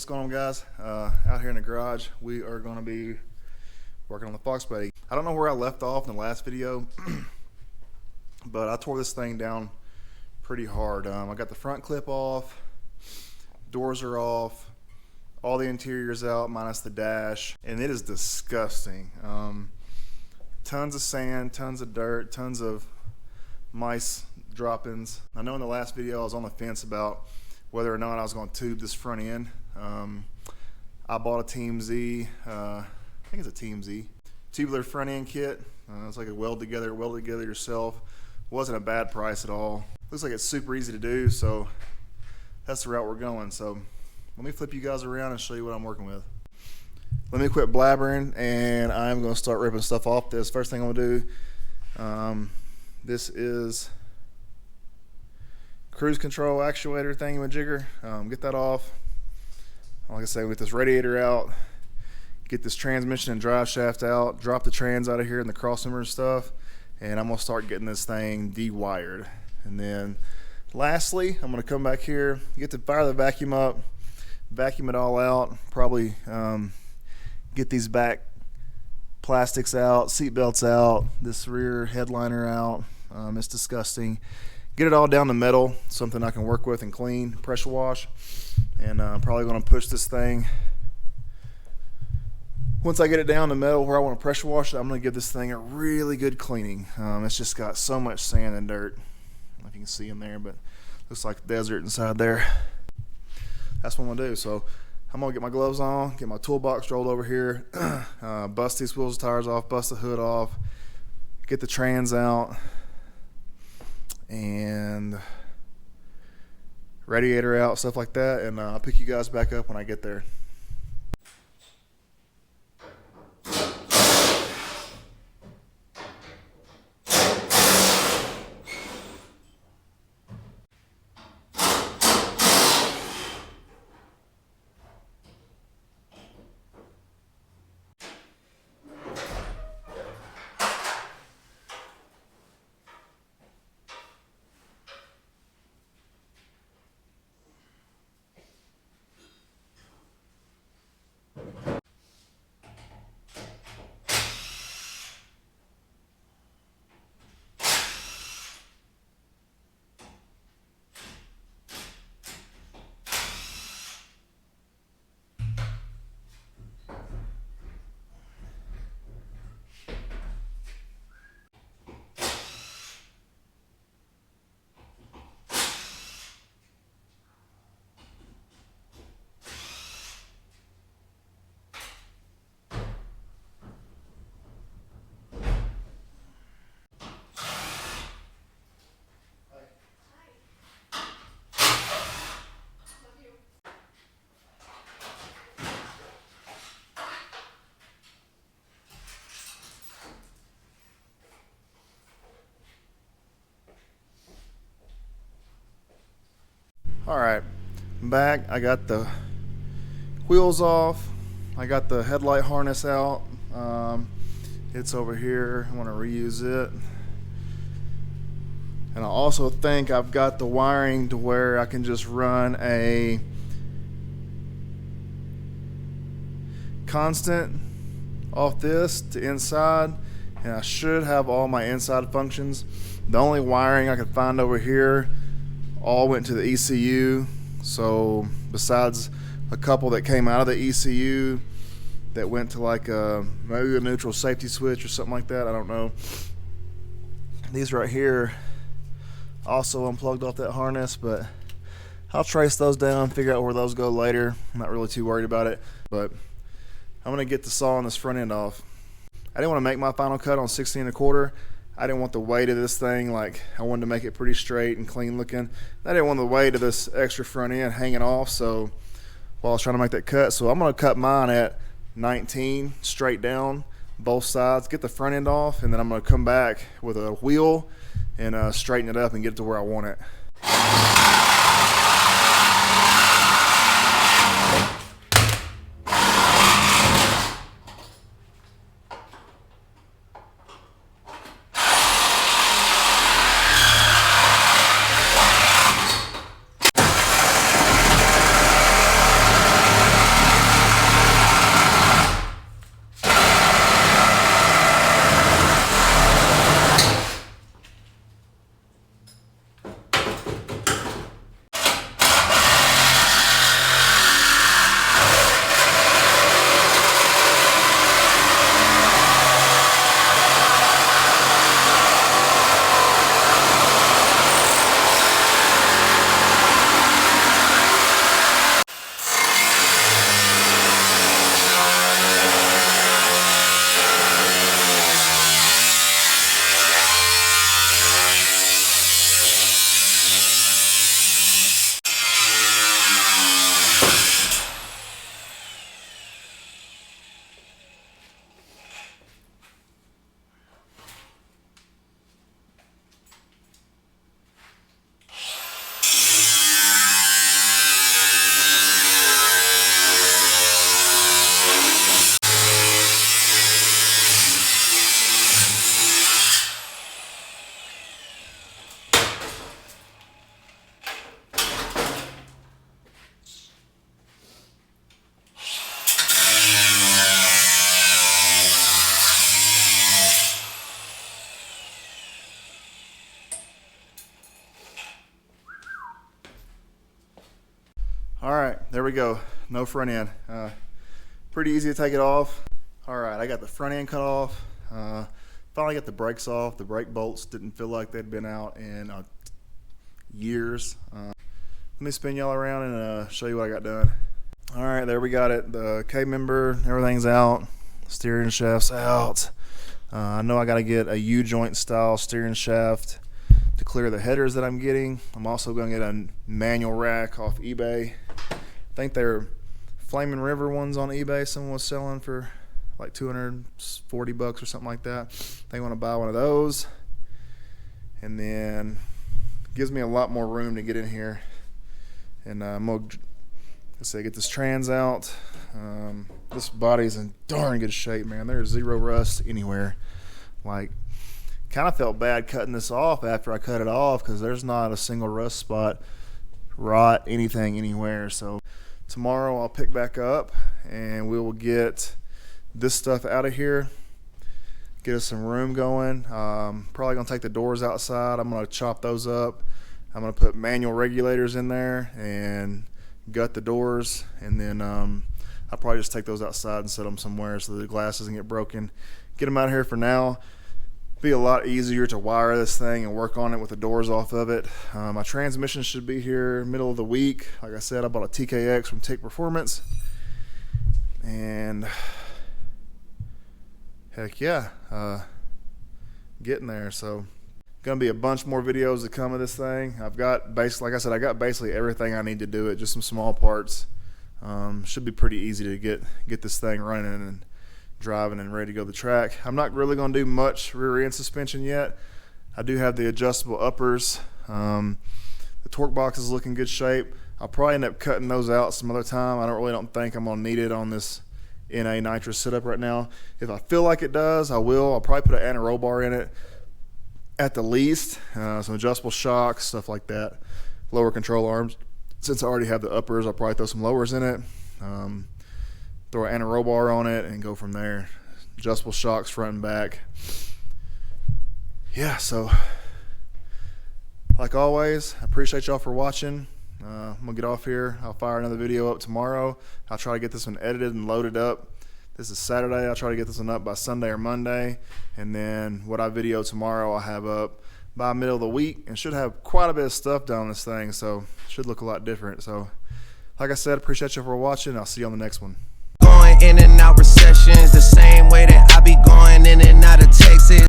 what's going on, guys? Out here in the garage, we are going to be working on the Fox Buddy. I don't know where I left off in the last video, but I tore this thing down pretty hard. I got the front clip off, doors are off, all the interior's out minus the dash, and it is disgusting. Tons of sand, tons of dirt, tons of mice droppings. I know in the last video I was on the fence about whether or not I was going to tube this front end. I bought a Team Z, I think it's a Team Z, tubular front end kit. It's like a weld together yourself. Wasn't a bad price at all. Looks like it's super easy to do, so that's the route we're going. So let me flip you guys around and show you what I'm working with. Let me quit blabbering, and I'm going to start ripping stuff off this. First thing I'm going to do, this is cruise control actuator thingamajigger. Get that off. Like I said, with this radiator out, get this transmission and drive shaft out, drop the trans out of here and the crossmember and stuff, and I'm going to start getting this thing de-wired. And then lastly, I'm going to come back here, fire the vacuum up, vacuum it all out, probably get these back plastics out, seat belts out, this rear headliner out. It's disgusting. Get it all down to metal, something I can work with and clean, pressure wash, and I'm probably going to push this thing. Once I get it down to metal where I want to pressure wash it, I'm going to give this thing a really good cleaning. It's just got so much sand and dirt. I don't know if you can see in there, but looks like desert inside there. That's what I'm going to do. So I'm going to get my gloves on, get my toolbox rolled over here, bust these wheels and tires off, bust the hood off, get the trans out, and radiator out, stuff like that, and I'll pick you guys back up when I get there. Alright, I'm back. I got the wheels off. I got the headlight harness out. It's over here. I want to reuse it. And I also think I've got the wiring to where I can just run a constant off this to inside, and I should have all my inside functions. The only wiring I could find over here all went to the ECU, so besides a couple that came out of the ECU that went to like maybe a neutral safety switch or something like that, I don't know. These right here also unplugged off that harness, but I'll trace those down, figure out where those go later. I'm not really too worried about it, but I'm going to get the saw on this front end off. I didn't want to make my final cut on 16 1/4. I didn't want the weight of this thing, like I wanted to make it pretty straight and clean looking. I didn't want the weight of this extra front end hanging off, so while I was trying to make that cut. So I'm going to cut mine at 19 straight down, both sides, get the front end off, and then I'm going to come back with a wheel and straighten it up and get it to where I want it. All right, there we go. No front end. Pretty easy to take it off. All right, I got the front end cut off. Finally got the brakes off. The brake bolts didn't feel like they'd been out in years. Let me spin y'all around and show you what I got done. All right, there we got it. The K-member, everything's out. Steering shaft's out. I know I got to get a U-joint style steering shaft to clear the headers that I'm getting. I'm also going to get a manual rack off eBay. I think they're Flaming River ones on eBay. Someone was selling for like $240 or something like that. They want to buy one of those, and then gives me a lot more room to get in here. And I'm gonna, let's say, get this trans out. This body's in darn good shape, man. There's zero rust anywhere. Like, kind of felt bad cutting this off after I cut it off because there's not a single rust spot, rot, anything anywhere. So tomorrow I'll pick back up and we will get this stuff out of here, get us some room going. Probably gonna take the doors outside. I'm gonna chop those up. I'm gonna put manual regulators in there and gut the doors, and then I'll probably just take those outside and set them somewhere so the glass doesn't get broken. Get them out of here for now. Be a lot easier to wire this thing and work on it with the doors off of it. My transmission should be here middle of the week. Like I said, I bought a TKX from Tick Performance, and heck yeah, getting there. So gonna be a bunch more videos to come of this thing. I've got like I said, I got basically everything I need to do it, just some small parts. Should be pretty easy to get this thing running and driving and ready to go to the track. I'm not really gonna do much rear end suspension yet. I do have the adjustable uppers. The torque box is looking good shape. I'll probably end up cutting those out some other time. I don't think I'm gonna need it on this NA nitrous setup right now. If I feel like it does, I will. I'll probably put an anti-roll bar in it at the least. Some adjustable shocks, stuff like that. Lower control arms. Since I already have the uppers, I'll probably throw some lowers in it. Throw an anti-roll bar on it and go from there. Adjustable shocks front and back. Yeah, so like always, I appreciate y'all for watching. I'm gonna get off here. I'll fire another video up tomorrow. I'll try to get this one edited and loaded up. This is Saturday. I'll try to get this one up by Sunday or Monday, and then what I video tomorrow I'll have up by middle of the week, and should have quite a bit of stuff done on this thing, so should look a lot different. So like I said, appreciate you for watching. I'll see you on the next one. Going in and out recessions the same way that I be going in and out of Texas.